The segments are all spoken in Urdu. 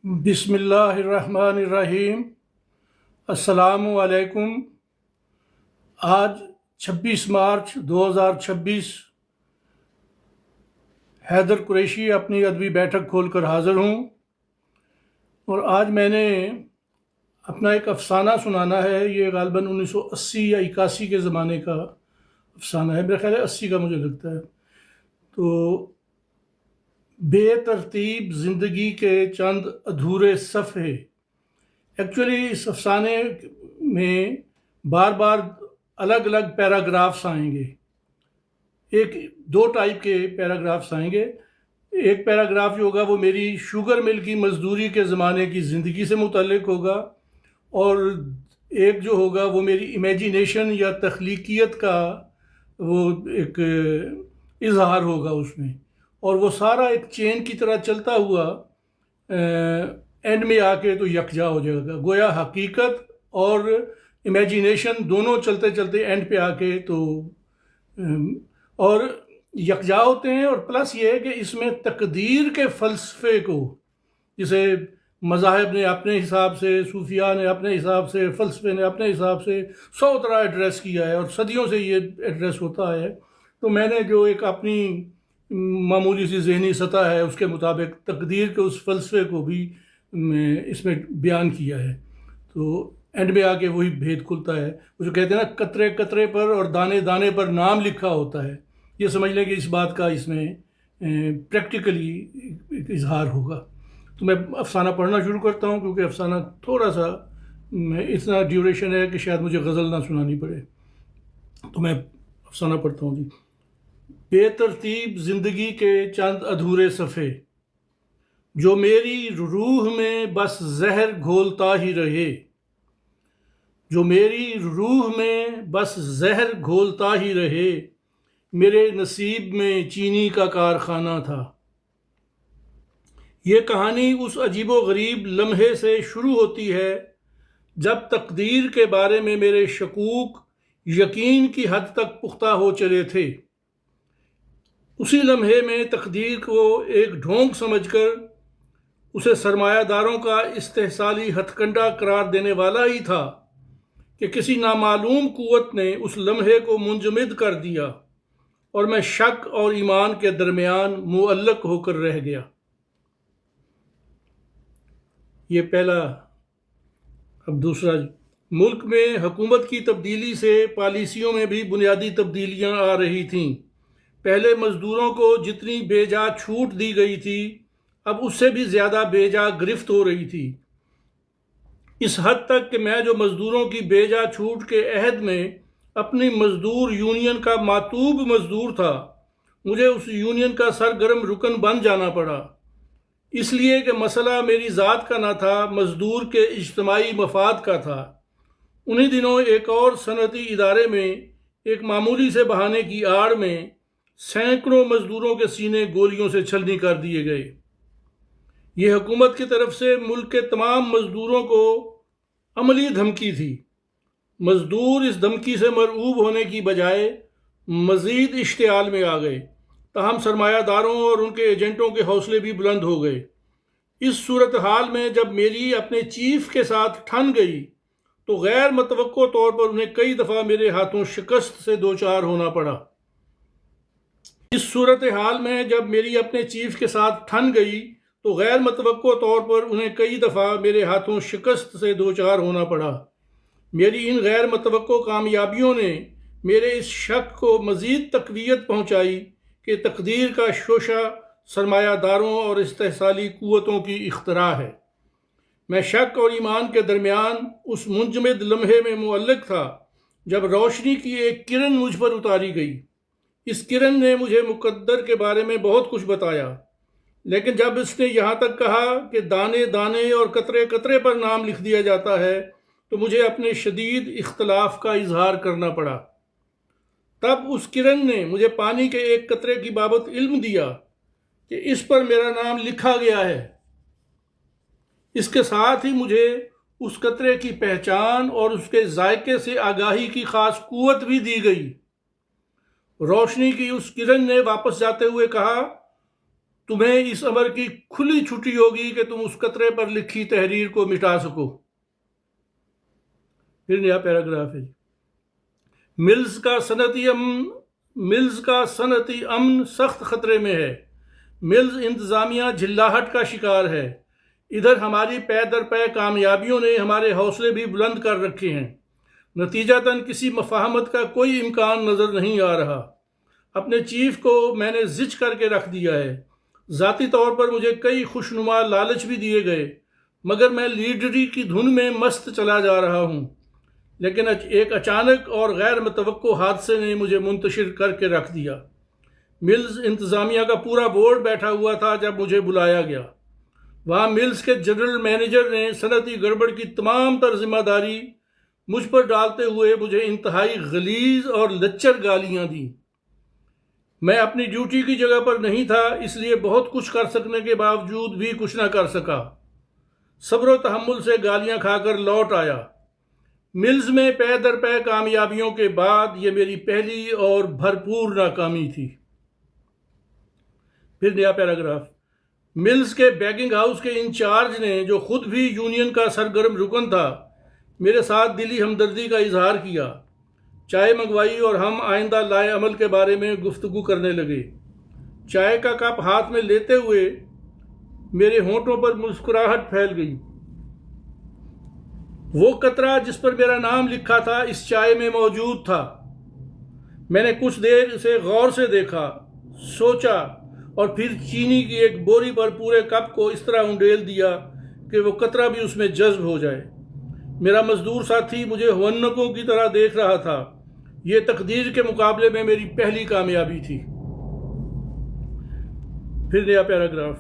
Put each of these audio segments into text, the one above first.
بسم اللہ الرحمن الرحیم۔ السلام علیکم۔ آج 26 مارچ 2026 حیدر قریشی اپنی ادبی بیٹھک کھول کر حاضر ہوں، اور آج میں نے اپنا ایک افسانہ سنانا ہے۔ یہ غالباً 1980 یا 81 کے زمانے کا افسانہ ہے، میرا خیال ہے 80 کا مجھے لگتا ہے۔ تو بے ترتیب زندگی کے چند ادھورے صفحے۔ ایکچولی اس افسانے میں بار بار الگ الگ پیراگرافس آئیں گے، دو ٹائپ کے پیراگرافس آئیں گے۔ ایک پیراگراف جو ہوگا وہ میری شوگر مل کی مزدوری کے زمانے کی زندگی سے متعلق ہوگا، اور ایک جو ہوگا وہ میری امیجینیشن یا تخلیقیت کا وہ ایک اظہار ہوگا اس میں، اور وہ سارا ایک چین کی طرح چلتا ہوا اینڈ میں آ کے تو یکجا ہو جائے گا۔ گویا حقیقت اور امیجینیشن دونوں چلتے چلتے اینڈ پہ آ کے تو اور یکجا ہوتے ہیں۔ اور پلس یہ ہے کہ اس میں تقدیر کے فلسفے کو، جسے مذاہب نے اپنے حساب سے، صوفیاء نے اپنے حساب سے، فلسفے نے اپنے حساب سے 100 طرح ایڈریس کیا ہے، اور صدیوں سے یہ ایڈریس ہوتا ہے، تو میں نے جو ایک اپنی معمولی سی ذہنی سطح ہے اس کے مطابق تقدیر کے اس فلسفے کو بھی اس میں بیان کیا ہے۔ تو اینڈ میں آ کے وہی بھید کھلتا ہے، وہ جو کہتے ہیں نا، قطرے قطرے پر اور دانے دانے پر نام لکھا ہوتا ہے۔ یہ سمجھ لیں کہ اس بات کا اس میں پریکٹیکلی اظہار ہوگا۔ تو میں افسانہ پڑھنا شروع کرتا ہوں، کیونکہ افسانہ تھوڑا سا اتنا ڈیوریشن ہے کہ شاید مجھے غزل نہ سنانی پڑے۔ تو میں افسانہ پڑھتا ہوں جی۔ بے ترتیب زندگی کے چند ادھورے صفحے، جو میری روح میں بس زہر گھولتا ہی رہے، جو میری روح میں بس زہر گھولتا ہی رہے، میرے نصیب میں چینی کا کارخانہ تھا۔ یہ کہانی اس عجیب و غریب لمحے سے شروع ہوتی ہے جب تقدیر کے بارے میں میرے شکوک یقین کی حد تک پختہ ہو چلے تھے۔ اسی لمحے میں تقدیر کو ایک ڈھونگ سمجھ کر اسے سرمایہ داروں کا استحصالی ہتھ کنڈا قرار دینے والا ہی تھا کہ کسی نامعلوم قوت نے اس لمحے کو منجمد کر دیا، اور میں شک اور ایمان کے درمیان معلق ہو کر رہ گیا۔ یہ پہلا۔ اب دوسرا۔ ملک میں حکومت کی تبدیلی سے پالیسیوں میں بھی بنیادی تبدیلیاں آ رہی تھیں۔ پہلے مزدوروں کو جتنی بے جا چھوٹ دی گئی تھی، اب اس سے بھی زیادہ بے جا گرفت ہو رہی تھی، اس حد تک کہ میں جو مزدوروں کی بے جا چھوٹ کے عہد میں اپنی مزدور یونین کا ماتوب مزدور تھا، مجھے اس یونین کا سرگرم رکن بن جانا پڑا، اس لیے کہ مسئلہ میری ذات کا نہ تھا، مزدور کے اجتماعی مفاد کا تھا۔ انہی دنوں ایک اور صنعتی ادارے میں ایک معمولی سے بہانے کی آڑ میں سینکڑوں مزدوروں کے سینے گولیوں سے چھلنی کر دیے گئے۔ یہ حکومت کی طرف سے ملک کے تمام مزدوروں کو عملی دھمکی تھی۔ مزدور اس دھمکی سے مرعوب ہونے کی بجائے مزید اشتعال میں آ گئے، تاہم سرمایہ داروں اور ان کے ایجنٹوں کے حوصلے بھی بلند ہو گئے۔ اس صورتحال میں جب میری اپنے چیف کے ساتھ ٹھن گئی تو غیر متوقع طور پر انہیں کئی دفعہ میرے ہاتھوں شکست سے دوچار ہونا پڑا۔ اس صورتحال میں جب میری اپنے چیف کے ساتھ ٹھن گئی تو غیر متوقع طور پر انہیں کئی دفعہ میرے ہاتھوں شکست سے دوچار ہونا پڑا۔ میری ان غیر متوقع کامیابیوں نے میرے اس شک کو مزید تقویت پہنچائی کہ تقدیر کا شوشہ سرمایہ داروں اور استحصالی قوتوں کی اختراع ہے۔ میں شک اور ایمان کے درمیان اس منجمد لمحے میں معلق تھا جب روشنی کی ایک کرن مجھ پر اتاری گئی۔ اس کرن نے مجھے مقدر کے بارے میں بہت کچھ بتایا، لیکن جب اس نے یہاں تک کہا کہ دانے دانے اور قطرے قطرے پر نام لکھ دیا جاتا ہے تو مجھے اپنے شدید اختلاف کا اظہار کرنا پڑا۔ تب اس کرن نے مجھے پانی کے ایک قطرے کی بابت علم دیا کہ اس پر میرا نام لکھا گیا ہے۔ اس کے ساتھ ہی مجھے اس قطرے کی پہچان اور اس کے ذائقے سے آگاہی کی خاص قوت بھی دی گئی۔ روشنی کی اس کرن نے واپس جاتے ہوئے کہا، تمہیں اس امر کی کھلی چھٹی ہوگی کہ تم اس قطرے پر لکھی تحریر کو مٹا سکو۔ پھر نیا پیراگراف ہے، ملز کا صنعتی امن سخت خطرے میں ہے۔ ملز انتظامیہ جھلاہٹ کا شکار ہے۔ ادھر ہماری پے در پے کامیابیوں نے ہمارے حوصلے بھی بلند کر رکھے ہیں، نتیجتاً کسی مفاہمت کا کوئی امکان نظر نہیں آ رہا۔ اپنے چیف کو میں نے زچ کر کے رکھ دیا ہے۔ ذاتی طور پر مجھے کئی خوشنما لالچ بھی دیے گئے، مگر میں لیڈری کی دھن میں مست چلا جا رہا ہوں۔ لیکن ایک اچانک اور غیر متوقع حادثے نے مجھے منتشر کر کے رکھ دیا۔ ملز انتظامیہ کا پورا بورڈ بیٹھا ہوا تھا جب مجھے بلایا گیا۔ وہاں ملز کے جنرل مینیجر نے صنعتی گڑبڑ کی تمام تر ذمہ داری مجھ پر ڈالتے ہوئے مجھے انتہائی غلیظ اور لچر گالیاں دیں۔ میں اپنی ڈیوٹی کی جگہ پر نہیں تھا، اس لیے بہت کچھ کر سکنے کے باوجود بھی کچھ نہ کر سکا۔ صبر و تحمل سے گالیاں کھا کر لوٹ آیا۔ ملز میں پے در پے کامیابیوں کے بعد یہ میری پہلی اور بھرپور ناکامی تھی۔ پھر نیا پیراگراف، ملز کے بیکنگ ہاؤس کے انچارج نے، جو خود بھی یونین کا سرگرم رکن تھا، میرے ساتھ دلی ہمدردی کا اظہار کیا۔ چائے منگوائی اور ہم آئندہ لائے عمل کے بارے میں گفتگو کرنے لگے۔ چائے کا کپ ہاتھ میں لیتے ہوئے میرے ہونٹوں پر مسکراہٹ پھیل گئی۔ وہ قطرہ جس پر میرا نام لکھا تھا اس چائے میں موجود تھا۔ میں نے کچھ دیر اسے غور سے دیکھا، سوچا اور پھر چینی کی ایک بوری پر پورے کپ کو اس طرح انڈیل دیا کہ وہ قطرہ بھی اس میں جذب ہو جائے۔ میرا مزدور ساتھی مجھے ہونکوں کی طرح دیکھ رہا تھا۔ یہ تقدیر کے مقابلے میں میری پہلی کامیابی تھی۔ پھر نیا پیراگراف،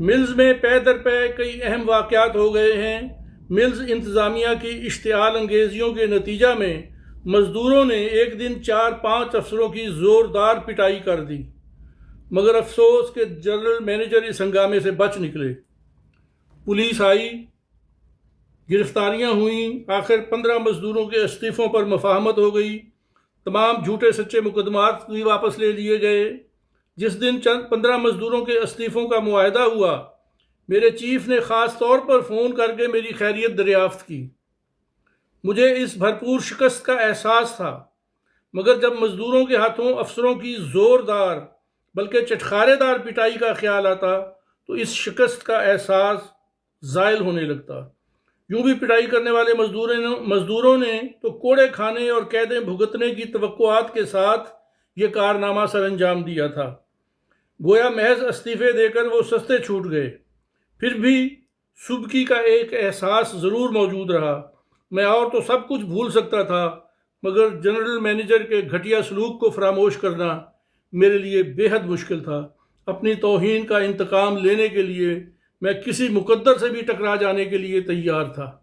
ملز میں پے در پے کئی اہم واقعات ہو گئے ہیں۔ ملز انتظامیہ کی اشتعال انگیزیوں کے نتیجہ میں مزدوروں نے ایک دن 4-5 افسروں کی زوردار پٹائی کر دی، مگر افسوس کہ جنرل مینیجر اس ہنگامے سے بچ نکلے۔ پولیس آئی، گرفتاریاں ہوئیں، آخر 15 مزدوروں کے استعفوں پر مفاہمت ہو گئی۔ تمام جھوٹے سچے مقدمات بھی واپس لے لیے گئے۔ جس دن 15 مزدوروں کے استعفوں کا معاہدہ ہوا، میرے چیف نے خاص طور پر فون کر کے میری خیریت دریافت کی۔ مجھے اس بھرپور شکست کا احساس تھا، مگر جب مزدوروں کے ہاتھوں افسروں کی زوردار بلکہ چٹخارے دار پٹائی کا خیال آتا تو اس شکست کا احساس زائل ہونے لگتا۔ یوں بھی پٹائی کرنے والے مزدوروں نے تو کوڑے کھانے اور قیدیں بھگتنے کی توقعات کے ساتھ یہ کارنامہ سر انجام دیا تھا۔ گویا محض استعفے دے کر وہ سستے چھوٹ گئے۔ پھر بھی سبکی کا ایک احساس ضرور موجود رہا۔ میں اور تو سب کچھ بھول سکتا تھا، مگر جنرل مینیجر کے گھٹیا سلوک کو فراموش کرنا میرے لیے بے حد مشکل تھا۔ اپنی توہین کا انتقام لینے کے لیے میں کسی مقدر سے بھی ٹکرا جانے کے لیے تیار تھا۔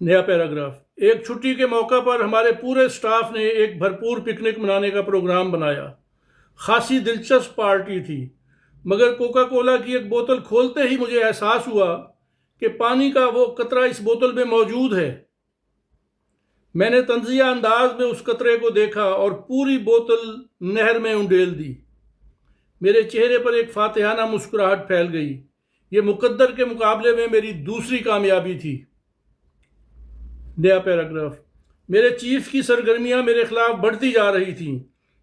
نیا پیراگراف، ایک چھٹی کے موقع پر ہمارے پورے سٹاف نے ایک بھرپور پکنک منانے کا پروگرام بنایا۔ خاصی دلچسپ پارٹی تھی، مگر کوکا کولا کی ایک بوتل کھولتے ہی مجھے احساس ہوا کہ پانی کا وہ قطرہ اس بوتل میں موجود ہے۔ میں نے طنزیہ انداز میں اس قطرے کو دیکھا اور پوری بوتل نہر میں انڈیل دی۔ میرے چہرے پر ایک فاتحانہ مسکراہٹ پھیل گئی۔ یہ مقدر کے مقابلے میں میری دوسری کامیابی تھی۔ نیا پیراگراف، میرے چیف کی سرگرمیاں میرے خلاف بڑھتی جا رہی تھیں۔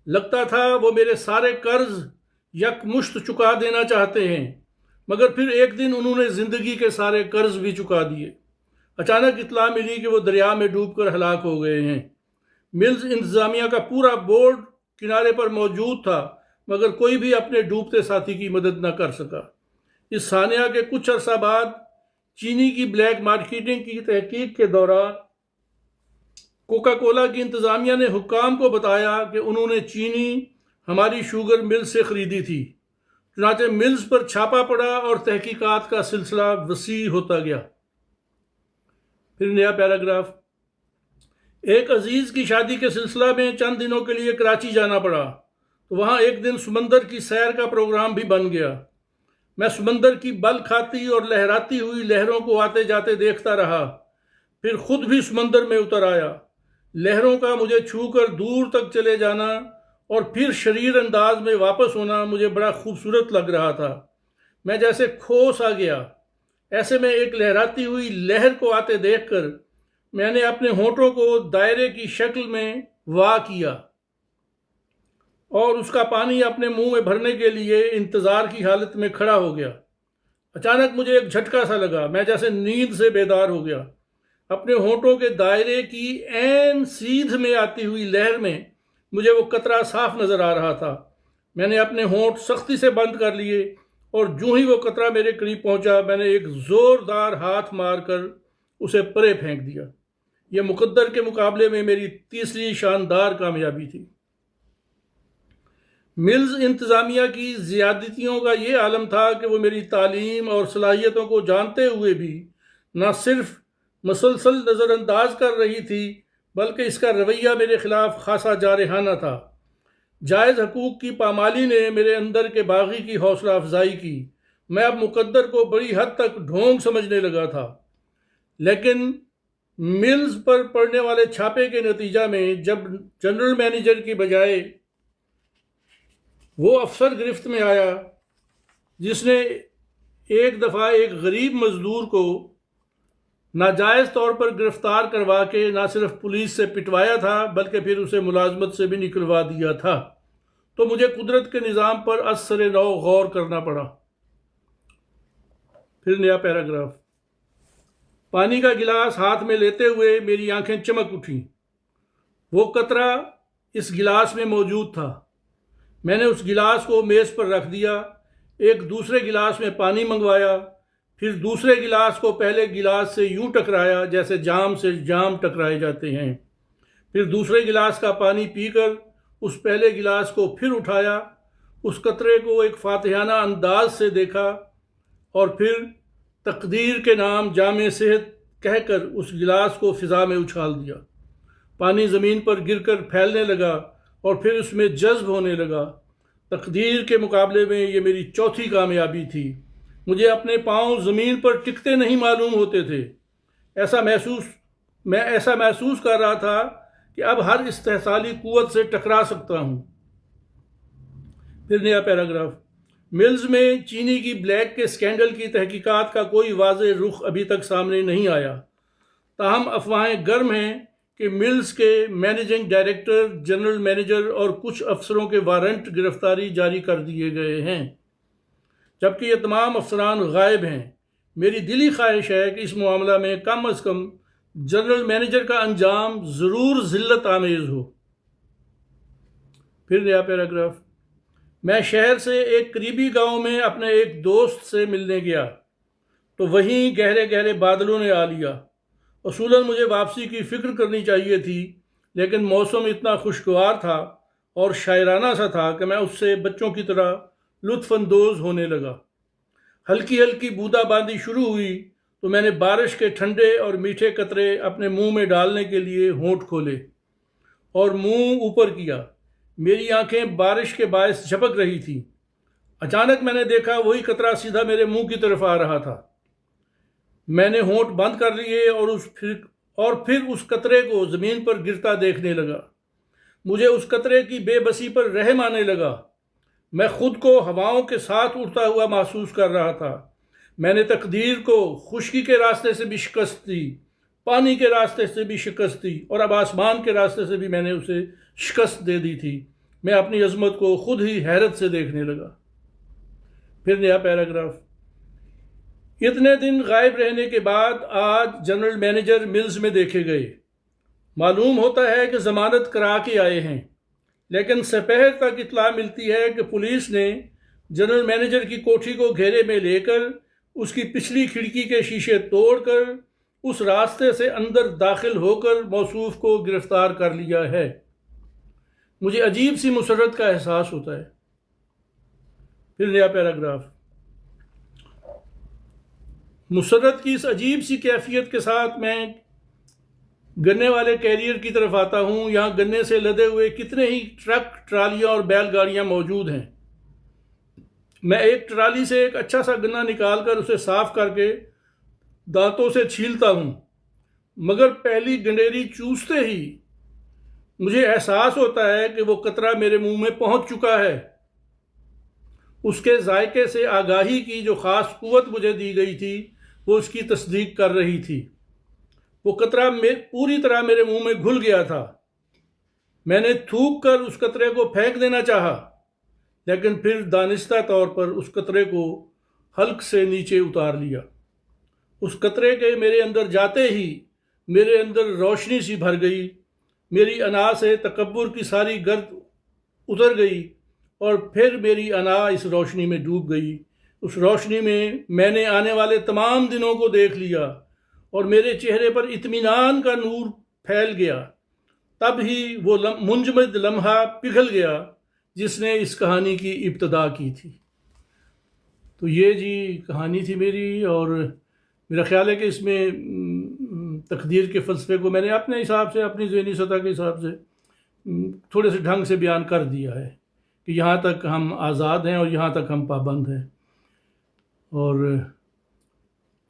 لگتا تھا وہ میرے سارے قرض یک مشت چکا دینا چاہتے ہیں، مگر پھر ایک دن انہوں نے زندگی کے سارے قرض بھی چکا دیے۔ اچانک اطلاع ملی کہ وہ دریا میں ڈوب کر ہلاک ہو گئے ہیں۔ ملز انتظامیہ کا پورا بورڈ کنارے پر موجود تھا، مگر کوئی بھی اپنے ڈوبتے ساتھی کی مدد نہ کر سکا۔ اس سانحہ کے کچھ عرصہ بعد چینی کی بلیک مارکیٹنگ کی تحقیق کے دوران کوکا کولا کی انتظامیہ نے حکام کو بتایا کہ انہوں نے چینی ہماری شوگر مل سے خریدی تھی۔ چنانچہ ملز پر چھاپا پڑا اور تحقیقات کا سلسلہ وسیع ہوتا گیا۔ پھر نیا پیراگراف، ایک عزیز کی شادی کے سلسلہ میں چند دنوں کے لیے کراچی جانا پڑا، تو وہاں ایک دن سمندر کی سیر کا پروگرام بھی بن گیا۔ میں سمندر کی بل کھاتی اور لہراتی ہوئی لہروں کو آتے جاتے دیکھتا رہا، پھر خود بھی سمندر میں اتر آیا۔ لہروں کا مجھے چھو کر دور تک چلے جانا اور پھر شریر انداز میں واپس ہونا مجھے بڑا خوبصورت لگ رہا تھا۔ میں جیسے کھو سا گیا۔ ایسے میں ایک لہراتی ہوئی لہر کو آتے دیکھ کر میں نے اپنے ہونٹوں کو دائرے کی شکل میں وا کیا اور اس کا پانی اپنے منہ میں بھرنے کے لیے انتظار کی حالت میں کھڑا ہو گیا۔ اچانک مجھے ایک جھٹکا سا لگا، میں جیسے نیند سے بیدار ہو گیا۔ اپنے ہونٹوں کے دائرے کی عین سیدھ میں آتی ہوئی لہر میں مجھے وہ قطرہ صاف نظر آ رہا تھا۔ میں نے اپنے ہونٹ سختی سے بند کر لیے اور جو ہی وہ قطرہ میرے قریب پہنچا میں نے ایک زوردار ہاتھ مار کر اسے پرے پھینک دیا۔ یہ مقدر کے مقابلے میں میری تیسری شاندار کامیابی تھی۔ ملز انتظامیہ کی زیادتیوں کا یہ عالم تھا کہ وہ میری تعلیم اور صلاحیتوں کو جانتے ہوئے بھی نہ صرف مسلسل نظر انداز کر رہی تھی بلکہ اس کا رویہ میرے خلاف خاصا جارحانہ تھا۔ جائز حقوق کی پامالی نے میرے اندر کے باغی کی حوصلہ افزائی کی۔ میں اب مقدر کو بڑی حد تک ڈھونگ سمجھنے لگا تھا، لیکن ملز پر پڑنے والے چھاپے کے نتیجہ میں جب جنرل مینیجر کی بجائے وہ افسر گرفت میں آیا جس نے ایک دفعہ ایک غریب مزدور کو ناجائز طور پر گرفتار کروا کے نہ صرف پولیس سے پٹوایا تھا بلکہ پھر اسے ملازمت سے بھی نکلوا دیا تھا، تو مجھے قدرت کے نظام پر از سر نو غور کرنا پڑا۔ پھر نیا پیراگراف۔ پانی کا گلاس ہاتھ میں لیتے ہوئے میری آنکھیں چمک اٹھیں۔ وہ قطرہ اس گلاس میں موجود تھا۔ میں نے اس گلاس کو میز پر رکھ دیا، ایک دوسرے گلاس میں پانی منگوایا، پھر دوسرے گلاس کو پہلے گلاس سے یوں ٹکرایا جیسے جام سے جام ٹکرائے جاتے ہیں، پھر دوسرے گلاس کا پانی پی کر اس پہلے گلاس کو پھر اٹھایا، اس قطرے کو ایک فاتحانہ انداز سے دیکھا اور پھر تقدیر کے نام جامع صحت کہہ کر اس گلاس کو فضا میں اچھال دیا۔ پانی زمین پر گر کر پھیلنے لگا اور پھر اس میں جذب ہونے لگا۔ تقدیر کے مقابلے میں یہ میری چوتھی کامیابی تھی۔ مجھے اپنے پاؤں زمین پر ٹکتے نہیں معلوم ہوتے تھے۔ میں ایسا محسوس کر رہا تھا کہ اب ہر استحصالی قوت سے ٹکرا سکتا ہوں۔ پھر نیا پیراگراف۔ ملز میں چینی کی بلیک کے سکینڈل کی تحقیقات کا کوئی واضح رخ ابھی تک سامنے نہیں آیا، تاہم افواہیں گرم ہیں کہ ملز کے مینیجنگ ڈائریکٹر، جنرل مینیجر اور کچھ افسروں کے وارنٹ گرفتاری جاری کر دیے گئے ہیں، جبکہ یہ تمام افسران غائب ہیں۔ میری دلی خواہش ہے کہ اس معاملہ میں کم از کم جنرل مینیجر کا انجام ضرور ذلت آمیز ہو۔ پھر نیا پیراگراف۔ میں شہر سے ایک قریبی گاؤں میں اپنے ایک دوست سے ملنے گیا تو وہیں گہرے گہرے بادلوں نے آ لیا۔ اصولاً مجھے واپسی کی فکر کرنی چاہیے تھی، لیکن موسم اتنا خوشگوار تھا اور شاعرانہ سا تھا کہ میں اس سے بچوں کی طرح لطف اندوز ہونے لگا۔ ہلکی ہلکی بوندا باندی شروع ہوئی تو میں نے بارش کے ٹھنڈے اور میٹھے قطرے اپنے منہ میں ڈالنے کے لیے ہونٹ کھولے اور منہ اوپر کیا۔ میری آنکھیں بارش کے باعث جھپک رہی تھیں۔ اچانک میں نے دیکھا وہی قطرہ سیدھا میرے منہ کی طرف آ رہا تھا۔ میں نے ہونٹ بند کر لیے اور پھر اس قطرے کو زمین پر گرتا دیکھنے لگا۔ مجھے اس قطرے کی بے بسی پر رحم آنے لگا۔ میں خود کو ہواؤں کے ساتھ اڑتا ہوا محسوس کر رہا تھا۔ میں نے تقدیر کو خشکی کے راستے سے بھی شکست دی، پانی کے راستے سے بھی شکست دی اور اب آسمان کے راستے سے بھی میں نے اسے شکست دے دی تھی۔ میں اپنی عظمت کو خود ہی حیرت سے دیکھنے لگا۔ پھر نیا پیراگراف۔ اتنے دن غائب رہنے کے بعد آج جنرل مینیجر ملز میں دیکھے گئے۔ معلوم ہوتا ہے کہ ضمانت کرا کے آئے ہیں، لیکن سپہر تک اطلاع ملتی ہے کہ پولیس نے جنرل مینیجر کی کوٹھی کو گھیرے میں لے کر اس کی پچھلی کھڑکی کے شیشے توڑ کر اس راستے سے اندر داخل ہو کر موصوف کو گرفتار کر لیا ہے۔ مجھے عجیب سی مسرت کا احساس ہوتا ہے۔ پھر نیا پیراگراف۔ مسرت کی اس عجیب سی کیفیت کے ساتھ میں گنے والے کیریئر کی طرف آتا ہوں۔ یہاں گنے سے لدے ہوئے کتنے ہی ٹرک، ٹرالیاں اور بیل گاڑیاں موجود ہیں۔ میں ایک ٹرالی سے ایک اچھا سا گنا نکال کر اسے صاف کر کے دانتوں سے چھیلتا ہوں، مگر پہلی گنڈیری چوستے ہی مجھے احساس ہوتا ہے کہ وہ قطرہ میرے منہ میں پہنچ چکا ہے۔ اس کے ذائقے سے آگاہی کی جو خاص قوت مجھے دی گئی تھی وہ اس کی تصدیق کر رہی تھی۔ وہ قطرہ پوری طرح میرے منہ میں گھل گیا تھا۔ میں نے تھوک کر اس قطرے کو پھینک دینا چاہا، لیکن پھر دانستہ طور پر اس قطرے کو حلق سے نیچے اتار لیا۔ اس قطرے کے میرے اندر جاتے ہی میرے اندر روشنی سی بھر گئی۔ میری انا سے تکبر کی ساری گرد اتر گئی اور پھر میری انا اس روشنی میں ڈوب گئی۔ اس روشنی میں نے آنے والے تمام دنوں کو دیکھ لیا اور میرے چہرے پر اطمینان کا نور پھیل گیا۔ تب ہی وہ منجمد لمحہ پگھل گیا جس نے اس کہانی کی ابتدا کی تھی۔ تو یہ جی کہانی تھی میری، اور میرا خیال ہے کہ اس میں تقدیر کے فلسفے کو میں نے اپنے حساب سے، اپنی ذہنی سطح کے حساب سے تھوڑے سے ڈھنگ سے بیان کر دیا ہے کہ یہاں تک ہم آزاد ہیں اور یہاں تک ہم پابند ہیں۔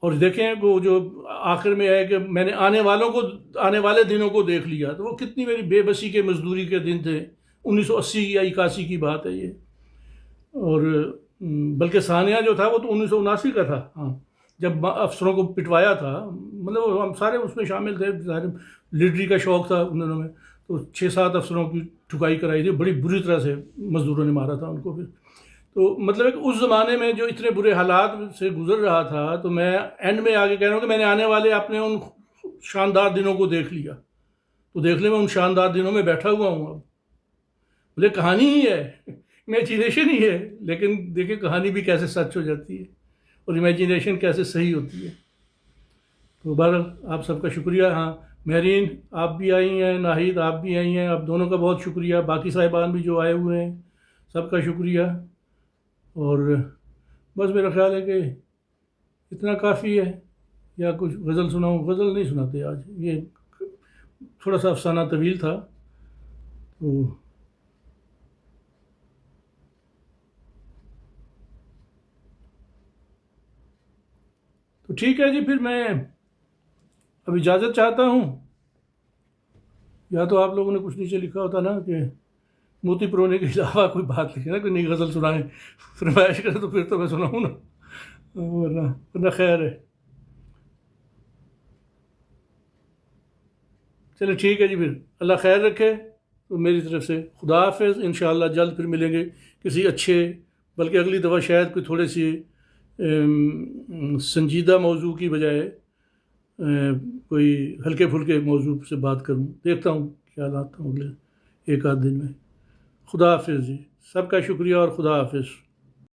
اور دیکھیں وہ جو آخر میں ہے کہ میں نے آنے والے دنوں کو دیکھ لیا، تو وہ کتنی میری بے بسی کے مزدوری کے دن تھے۔ 1980 یا 81 کی بات ہے یہ، اور بلکہ ثانیہ جو تھا وہ تو 1979 کا تھا، ہاں، جب افسروں کو پٹوایا تھا۔ مطلب ہم سارے اس میں شامل تھے، لیڈری کا شوق تھا ان دنوں میں، تو 6-7 افسروں کی ٹھکائی کرائی تھی، بڑی بری طرح سے مزدوروں نے مارا تھا ان کو۔ پھر تو مطلب ہے کہ اس زمانے میں جو اتنے برے حالات سے گزر رہا تھا، تو میں اینڈ میں آگے کہہ رہا ہوں کہ میں نے آنے والے اپنے ان شاندار دنوں کو دیکھ لیا۔ تو دیکھ لیں میں ان شاندار دنوں میں بیٹھا ہوا ہوں اب۔ بولے کہانی ہی ہے، امیجینیشن ہی ہے، لیکن دیکھیں کہانی بھی کیسے سچ ہو جاتی ہے اور امیجینیشن کیسے صحیح ہوتی ہے۔ تو بہرحال آپ سب کا شکریہ۔ ہاں مہرین آپ بھی آئی ہیں، ناہید آپ بھی آئی ہیں، آپ دونوں کا بہت شکریہ، باقی صاحبان بھی جو آئے ہوئے ہیں سب کا شکریہ۔ اور بس میرا خیال ہے کہ اتنا کافی ہے، یا کچھ غزل سناؤں؟ غزل نہیں سناتے آج، یہ تھوڑا سا افسانہ طویل تھا۔ تو ٹھیک ہے جی، پھر میں اب اجازت چاہتا ہوں۔ یا تو آپ لوگوں نے کچھ نیچے لکھا ہوتا نا کہ موتی پرونے کے علاوہ کوئی بات لکھے نا، کوئی نئی غزل سنائیں، فرمائش کرے تو پھر تو میں سناؤں نا، ورنہ خیر ہے۔ چلے ٹھیک ہے جی، پھر اللہ خیر رکھے۔ تو میری طرف سے خدا حافظ، انشاءاللہ جلد پھر ملیں گے کسی اچھے، بلکہ اگلی دفعہ شاید کوئی تھوڑی سی سنجیدہ موضوع کی بجائے کوئی ہلکے پھلکے موضوع سے بات کروں۔ دیکھتا ہوں کیا لاتا ہوں اگلے 1 آدھ دن میں۔ خدا حافظ جی، سب کا شکریہ اور خدا حافظ۔